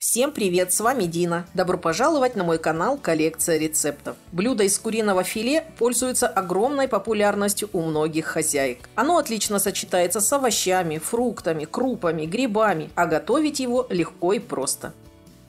Всем привет, с вами Дина. Добро пожаловать на мой канал «Коллекция рецептов». Блюдо из куриного филе пользуется огромной популярностью у многих хозяек. Оно отлично сочетается с овощами, фруктами, крупами, грибами, а готовить его легко и просто.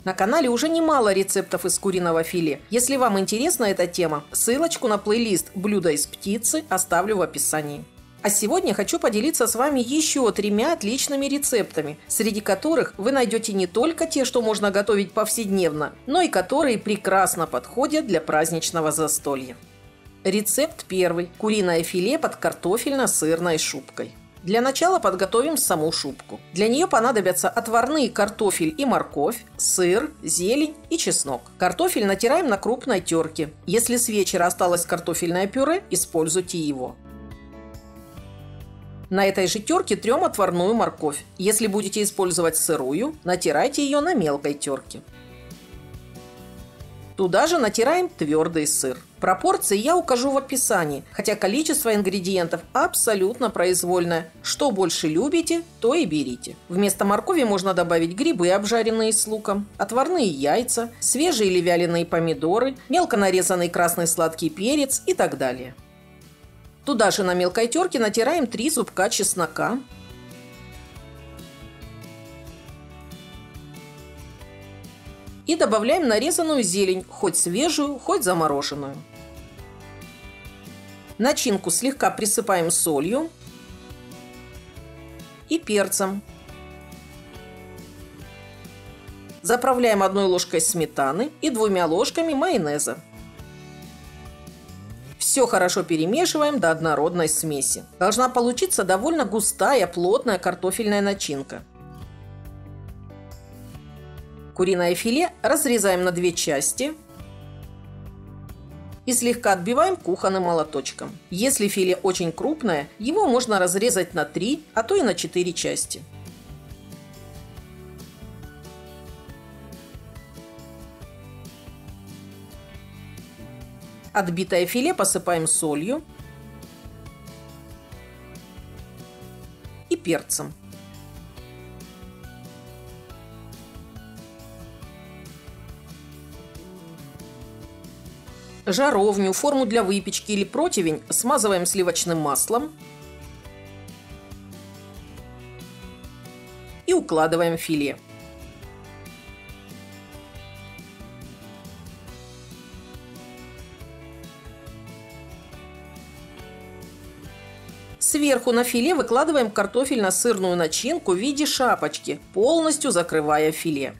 На канале уже немало рецептов из куриного филе. Если вам интересна эта тема, ссылочку на плейлист «Блюда из птицы» оставлю в описании. А сегодня хочу поделиться с вами еще 3 отличными рецептами, среди которых вы найдете не только те, что можно готовить повседневно, но и которые прекрасно подходят для праздничного застолья. Рецепт первый. Куриное филе под картофельно-сырной шубкой. Для начала подготовим саму шубку. Для нее понадобятся отварные картофель и морковь, сыр, зелень и чеснок. Картофель натираем на крупной терке. Если с вечера осталось картофельное пюре, используйте его. На этой же терке трем отварную морковь. Если будете использовать сырую, натирайте ее на мелкой терке. Туда же натираем твердый сыр. Пропорции я укажу в описании, хотя количество ингредиентов абсолютно произвольное. Что больше любите, то и берите. Вместо моркови можно добавить грибы, обжаренные с луком, отварные яйца, свежие или вяленые помидоры, мелко нарезанный красный сладкий перец и так далее. Туда же на мелкой терке натираем 3 зубка чеснока. И добавляем нарезанную зелень, хоть свежую, хоть замороженную. Начинку слегка присыпаем солью и перцем. Заправляем 1 ложкой сметаны и 2 ложками майонеза. Все хорошо перемешиваем до однородной смеси. Должна получиться довольно густая, плотная картофельная начинка. Куриное филе разрезаем на 2 части и слегка отбиваем кухонным молоточком. Если филе очень крупное, его можно разрезать на 3, а то и на 4 части. Отбитое филе посыпаем солью и перцем. Жаровню, форму для выпечки или противень смазываем сливочным маслом и укладываем филе. Сверху на филе выкладываем картофельно-сырную начинку в виде шапочки, полностью закрывая филе.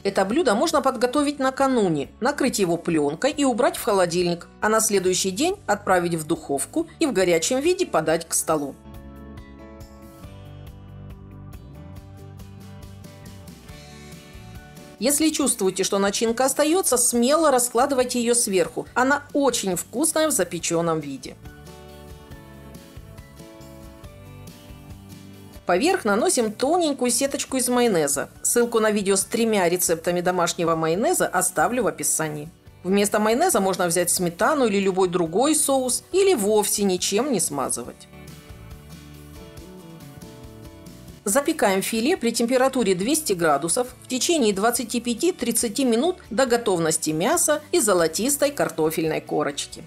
Это блюдо можно подготовить накануне, накрыть его пленкой и убрать в холодильник, а на следующий день отправить в духовку и в горячем виде подать к столу. Если чувствуете, что начинка остается, смело раскладывайте ее сверху. Она очень вкусная в запеченном виде. Поверх наносим тоненькую сеточку из майонеза. Ссылку на видео с 3 рецептами домашнего майонеза оставлю в описании. Вместо майонеза можно взять сметану или любой другой соус, или вовсе ничем не смазывать. Запекаем филе при температуре 200 градусов в течение 25-30 минут до готовности мяса и золотистой картофельной корочки.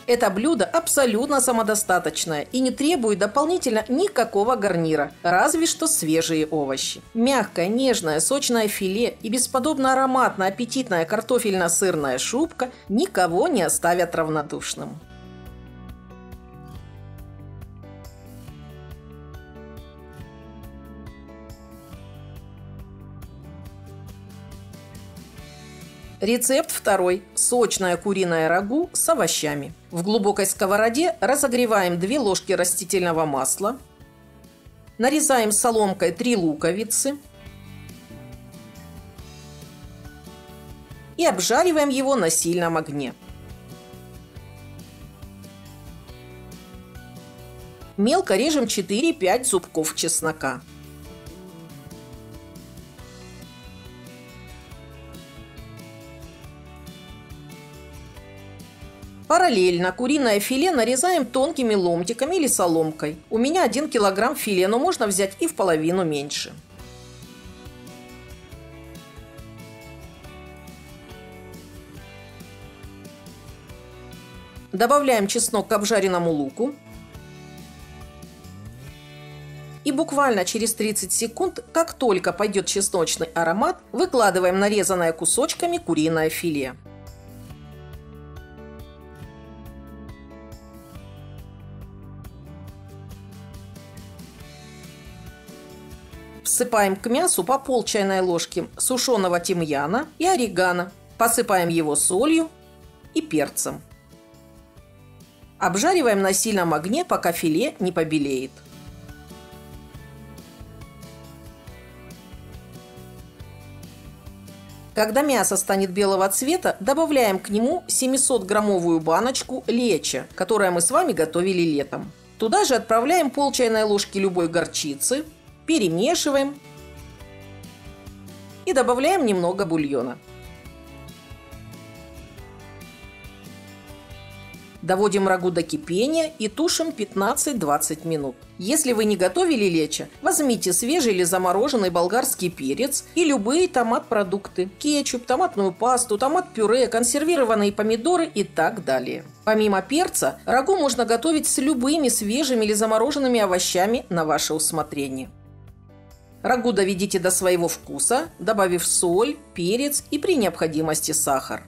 Это блюдо абсолютно самодостаточное и не требует дополнительно никакого гарнира, разве что свежие овощи. Мягкое, нежное, сочное филе и бесподобно ароматная, аппетитная картофельно-сырная шубка никого не оставят равнодушным. Рецепт второй. Сочное куриное рагу с овощами. В глубокой сковороде разогреваем 2 ложки растительного масла. Нарезаем соломкой 3 луковицы. И обжариваем его на сильном огне. Мелко режем 4-5 зубков чеснока. Параллельно куриное филе нарезаем тонкими ломтиками или соломкой. У меня 1 килограмм филе, но можно взять и в половину меньше. Добавляем чеснок к обжаренному луку. И буквально через 30 секунд, как только пойдет чесночный аромат, выкладываем нарезанное кусочками куриное филе. Всыпаем к мясу по пол чайной ложки сушеного тимьяна и орегано. Посыпаем его солью и перцем. Обжариваем на сильном огне, пока филе не побелеет. Когда мясо станет белого цвета, добавляем к нему 700-граммовую баночку лечо, которое мы с вами готовили летом. Туда же отправляем пол чайной ложки любой горчицы, перемешиваем и добавляем немного бульона. Доводим рагу до кипения и тушим 15-20 минут. Если вы не готовили лечо, возьмите свежий или замороженный болгарский перец и любые томат-продукты. Кетчуп, томатную пасту, томат-пюре, консервированные помидоры и так далее. Помимо перца, рагу можно готовить с любыми свежими или замороженными овощами на ваше усмотрение. Рагу доведите до своего вкуса, добавив соль, перец и при необходимости сахар.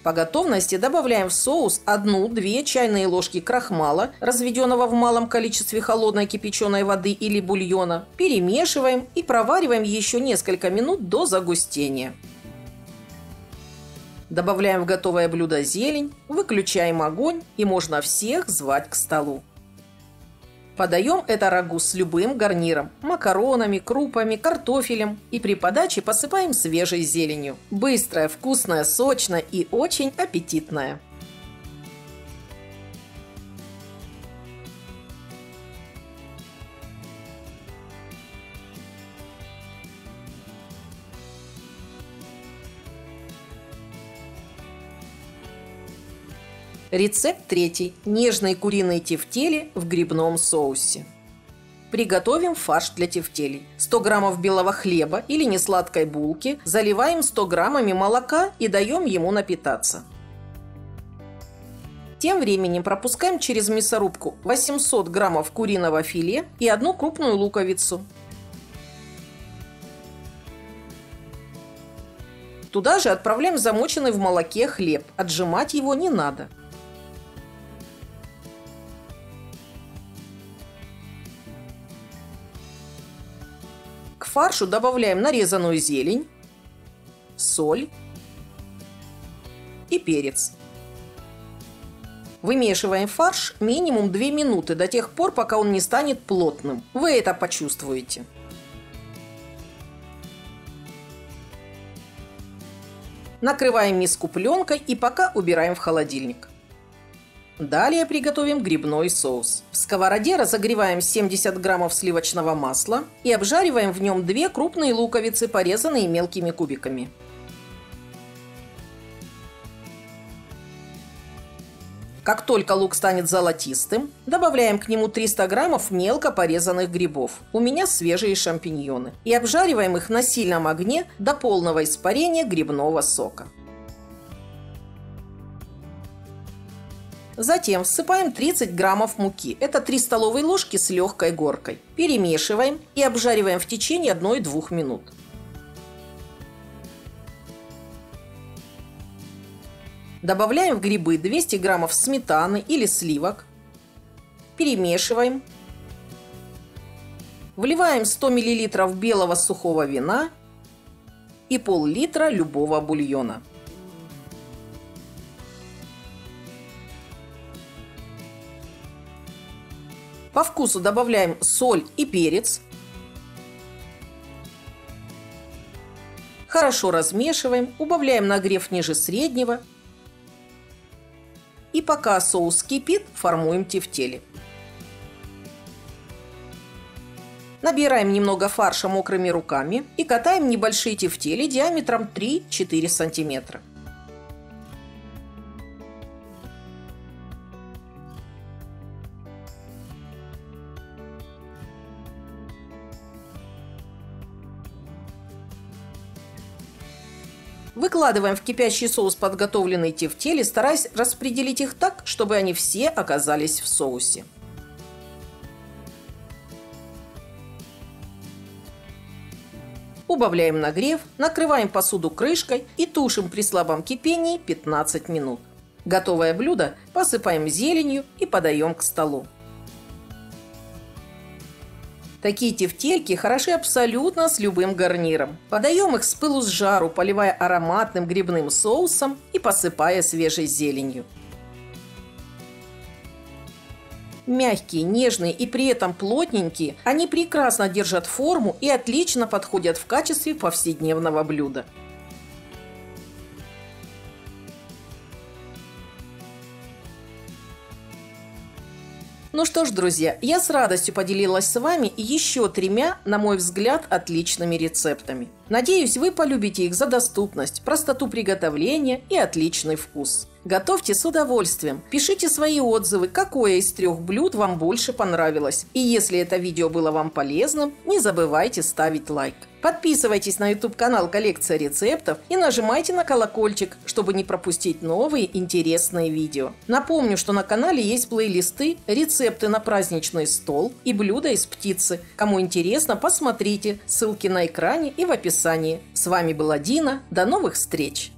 По готовности добавляем в соус 1-2 чайные ложки крахмала, разведенного в малом количестве холодной кипяченой воды или бульона. Перемешиваем и провариваем еще несколько минут до загустения. Добавляем в готовое блюдо зелень, выключаем огонь и можно всех звать к столу. Подаем это рагу с любым гарниром – макаронами, крупами, картофелем. И при подаче посыпаем свежей зеленью. Быстрое, вкусное, сочное и очень аппетитное. Рецепт 3. Нежные куриные тефтели в грибном соусе. Приготовим фарш для тефтелей. 100 граммов белого хлеба или несладкой булки заливаем 100 граммами молока и даем ему напитаться. Тем временем пропускаем через мясорубку 800 граммов куриного филе и 1 крупную луковицу. Туда же отправляем замоченный в молоке хлеб. Отжимать его не надо. К фаршу добавляем нарезанную зелень, соль и перец. Вымешиваем фарш минимум 2 минуты, до тех пор, пока он не станет плотным. Вы это почувствуете. Накрываем миску пленкой и пока убираем в холодильник. Далее приготовим грибной соус. В сковороде разогреваем 70 граммов сливочного масла и обжариваем в нем 2 крупные луковицы, порезанные мелкими кубиками. Как только лук станет золотистым, добавляем к нему 300 граммов мелко порезанных грибов. У меня свежие шампиньоны. И обжариваем их на сильном огне до полного испарения грибного сока. Затем всыпаем 30 граммов муки. Это 3 столовые ложки с легкой горкой. Перемешиваем и обжариваем в течение 1-2 минут. Добавляем в грибы 200 граммов сметаны или сливок. Перемешиваем. Вливаем 100 мл белого сухого вина и пол-литра любого бульона. По вкусу добавляем соль и перец. Хорошо размешиваем, убавляем нагрев ниже среднего. И пока соус кипит, формуем тефтели. Набираем немного фарша мокрыми руками и катаем небольшие тефтели диаметром 3-4 см. Выкладываем в кипящий соус подготовленные тефтели, стараясь распределить их так, чтобы они все оказались в соусе. Убавляем нагрев, накрываем посуду крышкой и тушим при слабом кипении 15 минут. Готовое блюдо посыпаем зеленью и подаем к столу. Такие тефтельки хороши абсолютно с любым гарниром. Подаем их с пылу с жару, поливая ароматным грибным соусом и посыпая свежей зеленью. Мягкие, нежные и при этом плотненькие, они прекрасно держат форму и отлично подходят в качестве повседневного блюда. Ну что ж, друзья, я с радостью поделилась с вами еще 3, на мой взгляд, отличными рецептами. Надеюсь, вы полюбите их за доступность, простоту приготовления и отличный вкус. Готовьте с удовольствием, пишите свои отзывы, какое из 3 блюд вам больше понравилось. И если это видео было вам полезным, не забывайте ставить лайк. Подписывайтесь на YouTube-канал «Коллекция рецептов» и нажимайте на колокольчик, чтобы не пропустить новые интересные видео. Напомню, что на канале есть плейлисты, рецепты на праздничный стол и блюда из птицы. Кому интересно, посмотрите, ссылки на экране и в описании. С вами была Дина, до новых встреч!